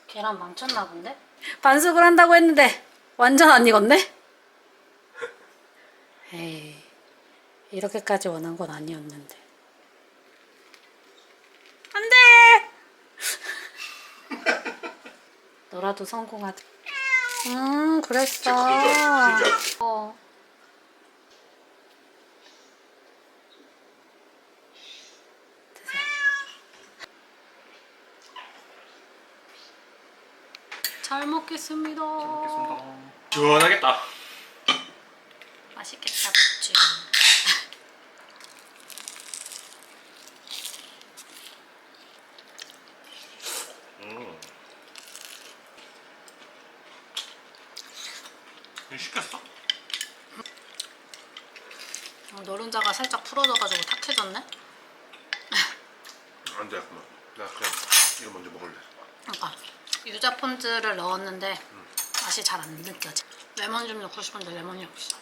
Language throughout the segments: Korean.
계란 망쳤나 본데? 반숙을 한다고 했는데 완전 안 익었네? 에이, 이렇게까지 원한 건 아니었는데. 안 돼! 너라도 성공하자. 그랬어. 잘 먹겠습니다. 시원하겠다. 맛있겠다, 그치? 시켰어? 노른자가 살짝 풀어져가지고 탁해졌네? 안 돼, 그만. 나 그냥 이거 먼저 먹을래. 그러니까 유자 폰즈를 넣었는데 맛이 잘 안 느껴져. 레몬 좀 넣고 싶은데 레몬이 없어.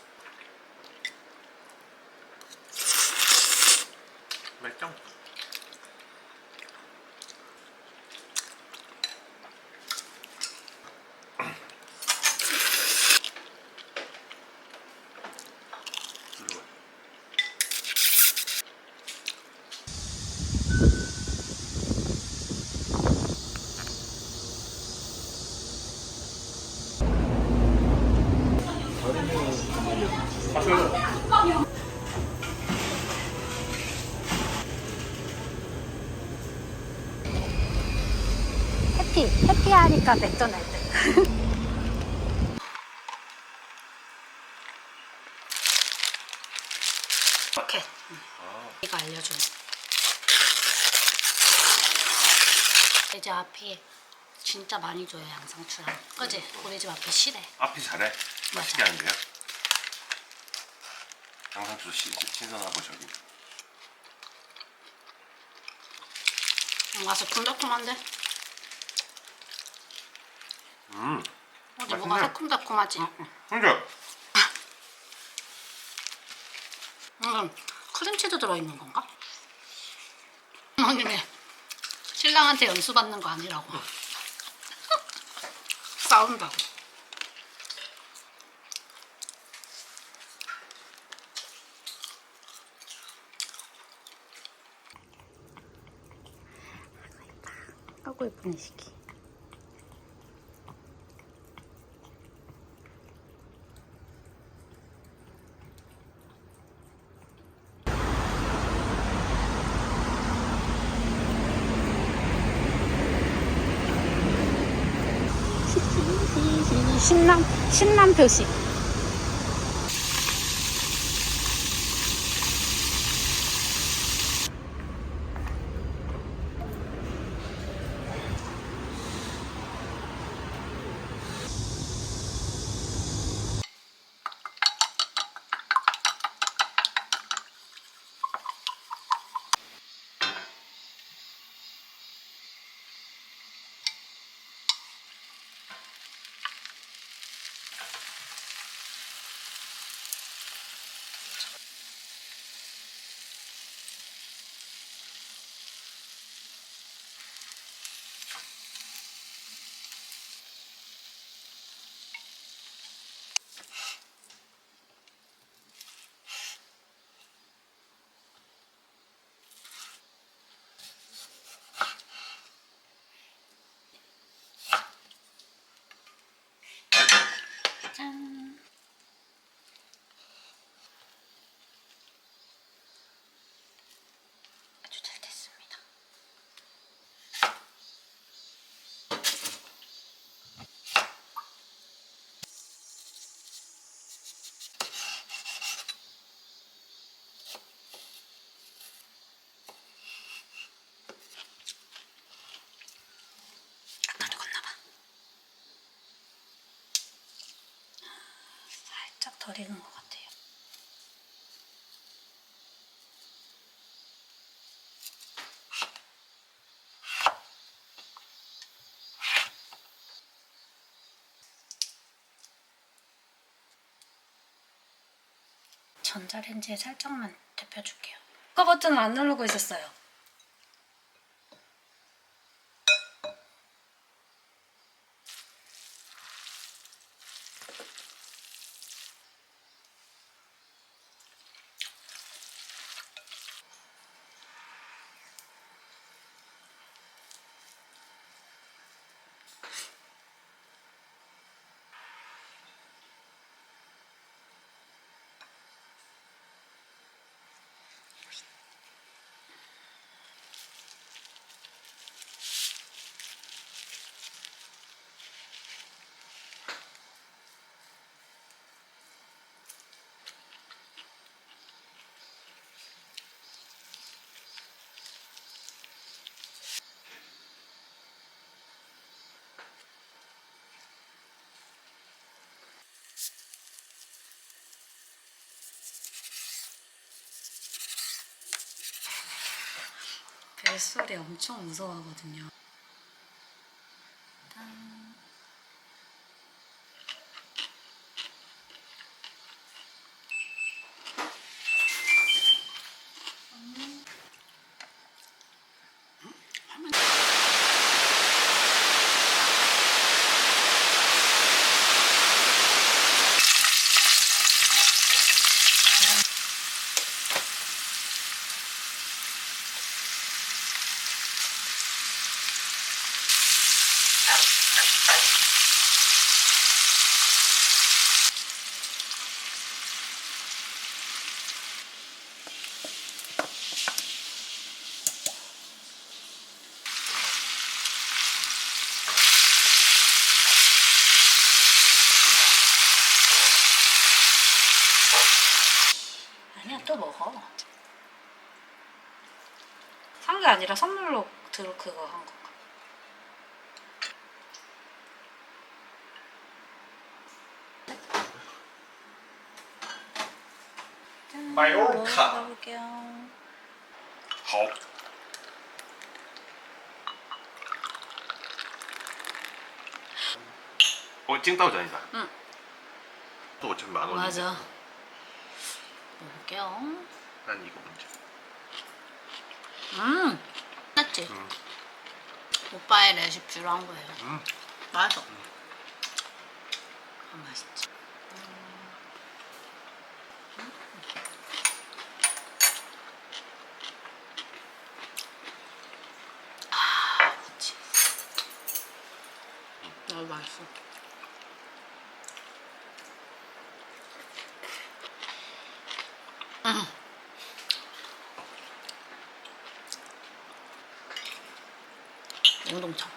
맛있죠? 해피하니까 맥도날드. 오케이. 이거 알려주네. 이제 앞이 진짜 많이 줘요, 양상추랑. 그지? 우리 집 앞이 실해. 앞이 잘해. 맞아. 맛있게 하는데요. 양상추도 신선하고 저기. 맛이 큼달큼한데? 어디 뭐가 맛있네. 새콤달콤하지? 근데 크림치즈 들어있는 건가? 어머님이 신랑한테 연수받는 거 아니라고. 싸운다고. 아이고 예쁜 이 새끼. 신남 표시. 잘 익은 것 같아요. 전자레인지에 살짝만 데펴줄게요. 아까 버튼을 안 누르고 있었어요. 벨소리 엄청 무서워하거든요. 아니야, 또 먹어. 산 게 아니라 선물로 그거 한 거. 마요르카. 먹어볼게요. 好。京道전이다. 응. 또 어차피 10,000원인데. 맞아. 먹을게요. 난 이거 먼저. 맞지? 오빠의 레시피로 한 거예요. 맛있어. 맛있지. 그치. 너무 맛있어. 운동장.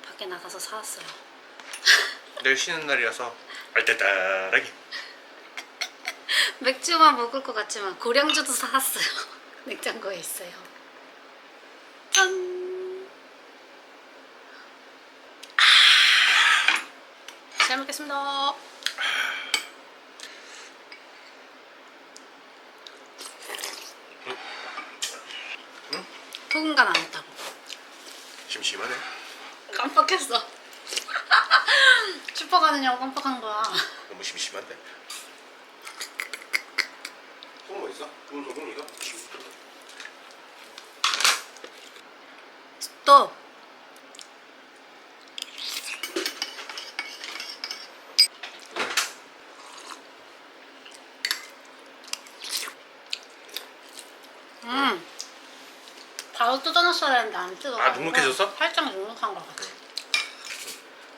밖에 나가서 사왔어요. 내일 쉬는 날이라서 알뜰하게. 맥주만 먹을 것 같지만 고량주도 사왔어요. 냉장고에 있어요. 짠! 잘 먹겠습니다. 소금간 안 했다고. 심심하네. 깜빡했어. 슈퍼 가느냐고 깜빡한 거야. 너무 심심한데. 소금 뭐 있어? 구운 소금 이거? 또 바로 뜯어놨어야 되는데 안 뜯어. 아, 눅눅해졌어? 살짝 눅눅한 것 같아.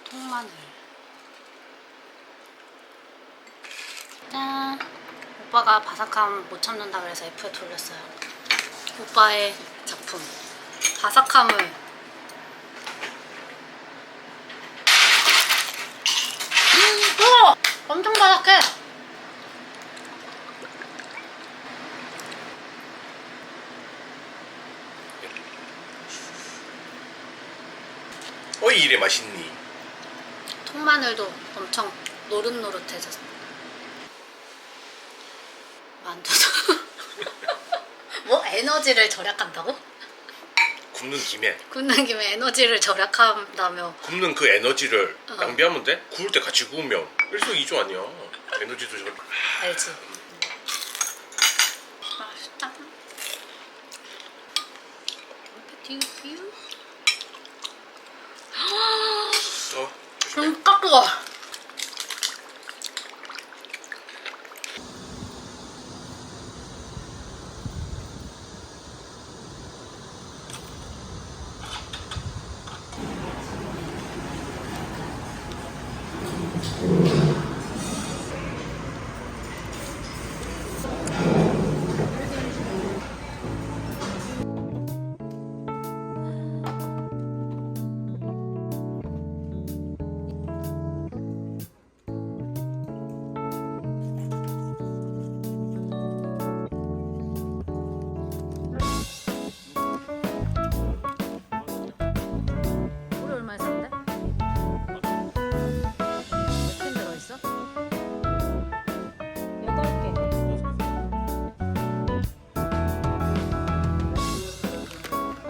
통마늘. 짠. 오빠가 바삭함 못 참는다 그래서 F에 돌렸어요. 오빠의 작품. 바삭함을. 우와! 엄청 바삭해. 어이 이래 맛있니? 통마늘도 엄청 노릇노릇해졌어. 만두도 뭐 에너지를 절약한다고? 굽는 김에 굽는 김에 에너지를 절약한다며. 굽는 그 에너지를 어. 낭비하면 돼? 구울 때 같이 구우면 일석이조 아니야. 에너지도 좀. 알지? 맛있다. 뷰. 조심해. 딱 뜨거. 물이 얼마에 샀는데? 몇캔 들어있어? 8개. 어?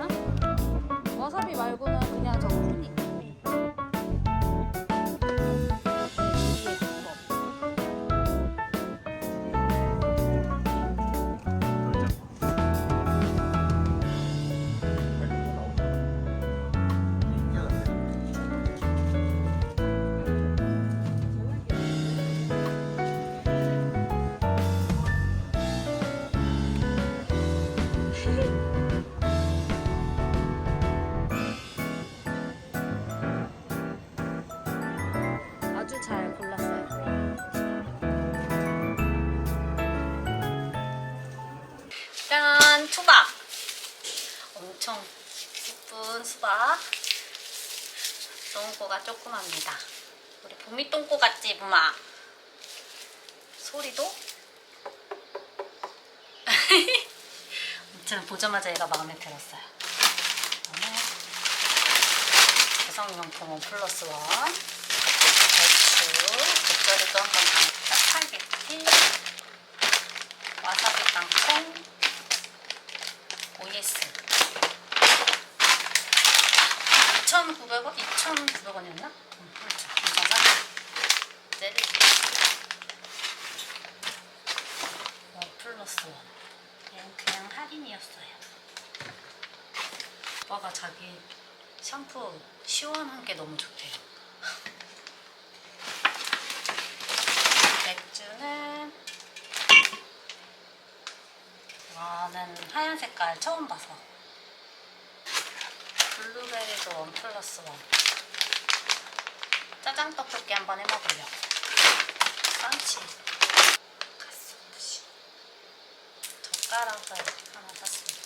와사비 말고는 그냥 저 푸니. 아주 잘 골랐어요. 짠! 수박! 엄청 예쁜 수박. 똥꼬가 조그맣니다. 우리 봄이 똥꼬 같지, 봄아? 소리도? 아무튼 보자마자 얘가 마음에 들었어요. 그다음에 개성용품 1+1 배추, 겉절이도 한번 담고 짜파게티, 와사비 땅콩, OS 2,900원? 2,900원이었나? 그렇죠. 이거가 젤리 1+1. 얘는 그냥 할인이었어요. 오빠가 자기 샴푸 시원한 게 너무 좋대요. 맥주는 이거는 하얀 색깔 처음 봐서. 블루베리도 1+1. 짜장 떡볶이 한번 해먹으려고. 썬치. 가스오프시. 젓가락을 하나 샀습니다.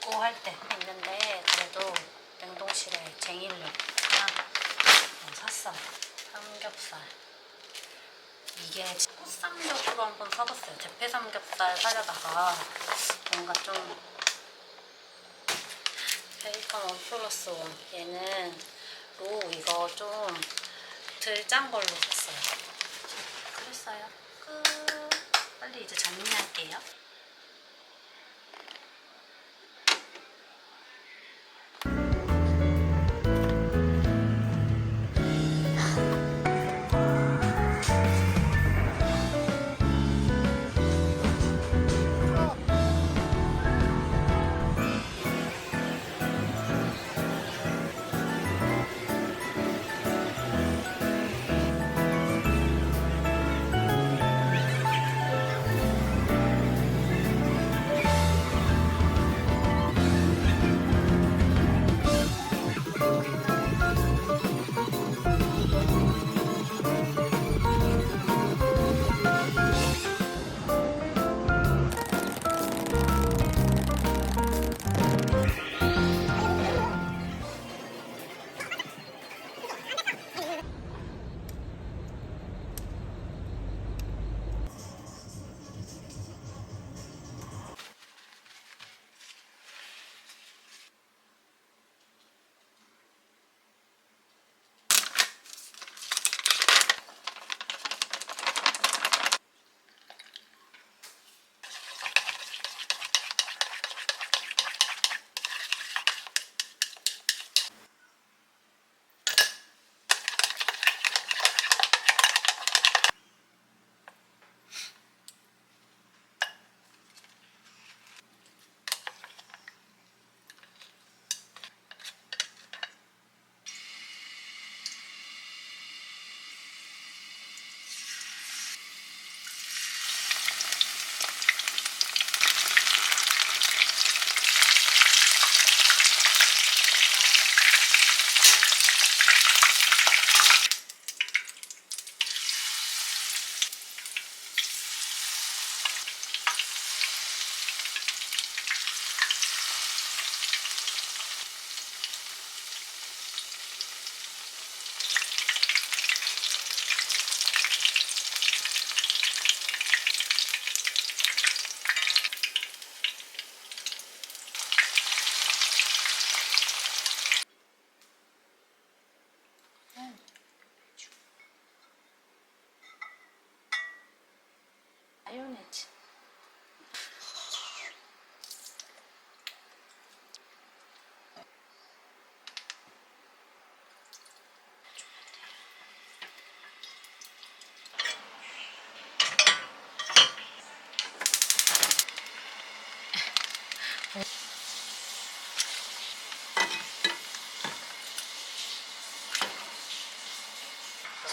굽고 할 때 있는데 그래도 냉동실에 쟁이를 그냥 샀어요. 삼겹살. 이게 꽃삼겹으로 한번 사봤어요. 대패 삼겹살 사려다가 뭔가 좀 베이컨 1+1. 얘는 로 이거 좀 덜 짠 걸로 샀어요. 그랬어요. 끝. 빨리 이제 정리할게요.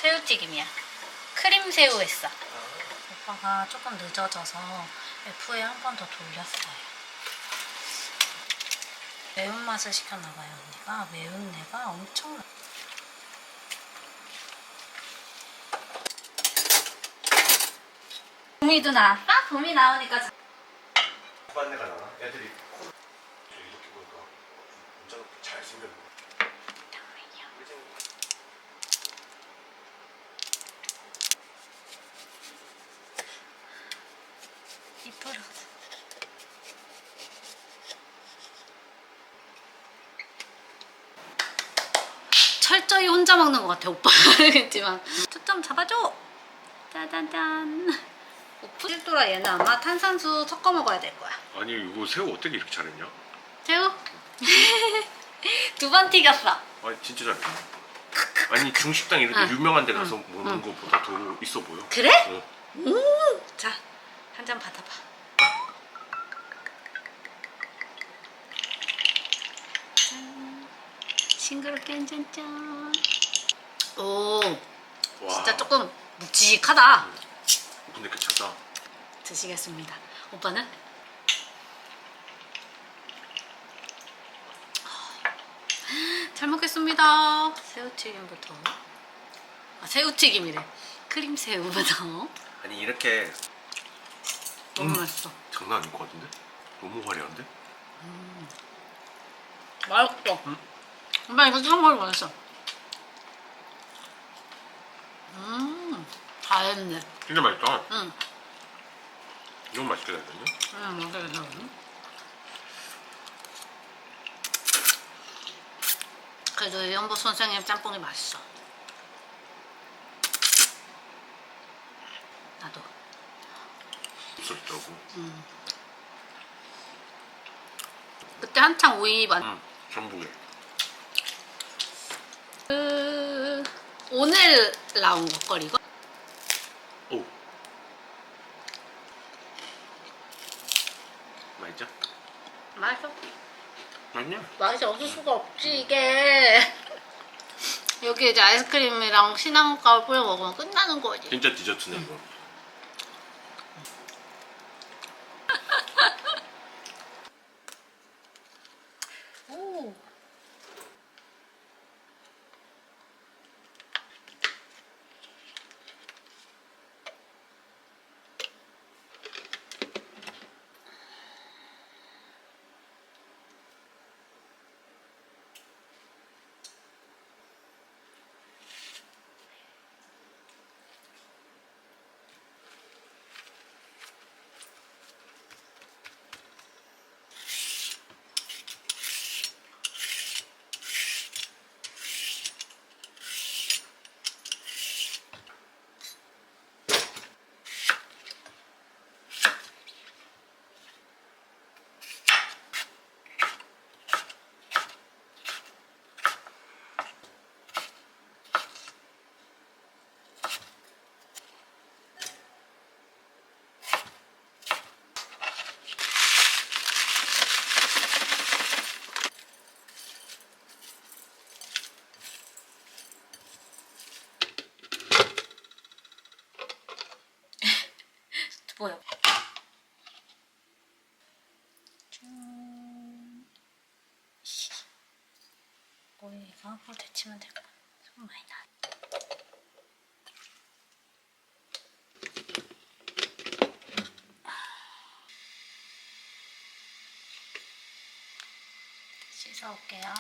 새우튀김이야. 크림 새우 했어. 오빠가 조금 늦어져서 F에 한 번 더 돌렸어요. 매운맛을 시켰나봐요 언니가. 매운내가 엄청 나. 봄이도 나왔어? 봄이 나오니까 오빤내가 나나? 애들이 코 이렇게 보니까 문자가 잘생겼네. 이쁘러. 철저히 혼자 먹는 것 같아 오빠. 알겠지만 초점 잡아줘. 짜잔짠. 오프질도라 얘는 아마 탄산수 섞어 먹어야 될 거야. 아니 이거 새우 어떻게 이렇게 잘했냐? 새우? 두 번 튀겼어. 아니 진짜 잘했네. 아니 중식당 이런 데 응. 유명한 데 가서 응. 먹는 거보다 더 있어 보여. 그래? 어. 자, 한 잔 받아봐. 짠. 싱그럽게 한 잔 짠. 오, 와. 진짜 조금 묵직하다. 근데 괜찮다. 드시겠습니다. 오빠는? 잘 먹겠습니다. 새우튀김부터. 아, 새우튀김이래. 크림 새우부터. 아니 이렇게 너무 맛있어. 장난 아닐 것 같은데? 너무 화려한데? 맛있어. 응? 오빠 이거 찍어 먹으면 맛있어. 잘했네. 진짜 맛있다. 응. 너무 맛있게 됐네. 먹어야겠다. 그래도 연보 선생님 짬뽕이 맛있어. 나도. 없었다고. 그때 한창 오이 많. 응. 전복에. 오늘 나온 것거리고. 오. 맛있죠? 맛있어. 맛있냐? 맛이 없을 수가 없지 이게. 여기 이제 아이스크림이랑 시나몬가루 뿌려 먹으면 끝나는 거지. 진짜 디저트네 이거. 오. 보여. 오이가 뭐 데치면 될 거야. 손 많이 나. 씻어 올게요.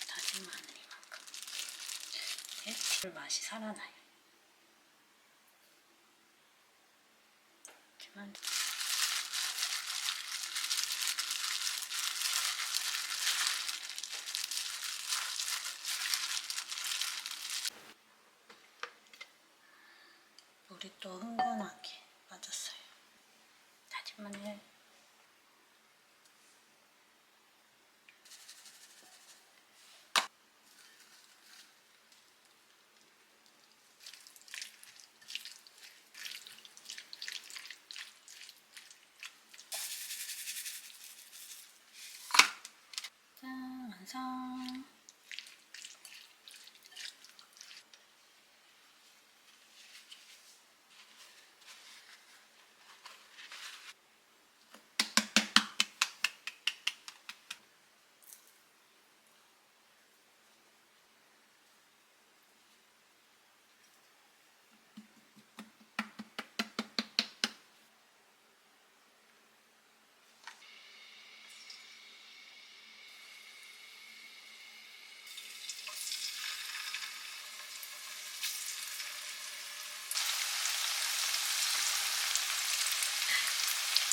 다진 마늘이만큼. 네, 맛이 살아나요. 하지만 물이 또 흥건하게 빠졌어요. 다진 마늘. 완성.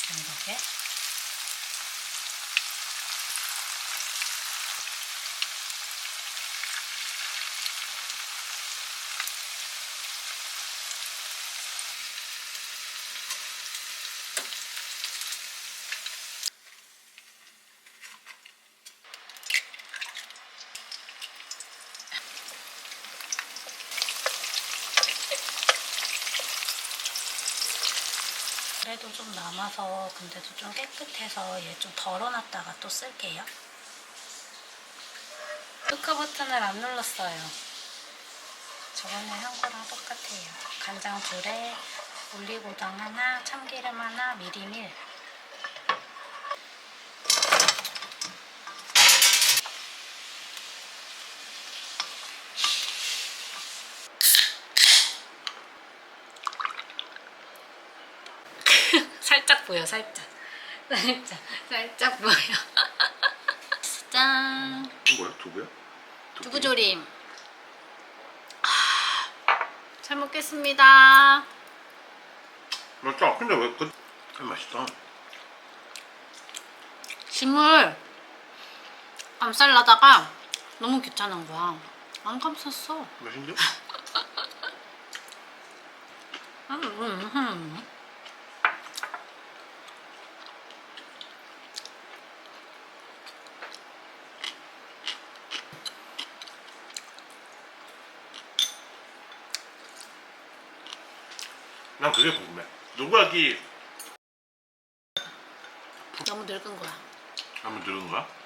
이렇게. 그래도 좀 남아서 근데도 좀 깨끗해서 얘 좀 덜어놨다가 또 쓸게요. 녹화 버튼을 안 눌렀어요. 저번에 한 거랑 똑같아요. 간장 2에 올리고당 하나, 참기름 하나, 미리밀. 살짝 보여, 살짝. 살짝 보여. 짠! 뭐야? 두부야? 두부조림. 잘 먹겠습니다. 맞다. 근데 왜 맛있다. 짐을 안 쌀라다가 너무 귀찮은 거야. 안 감쌌어. 맛있는데? 난 그게 궁금해. 노각이 너무 늙은 거야. 한번 들은 거야?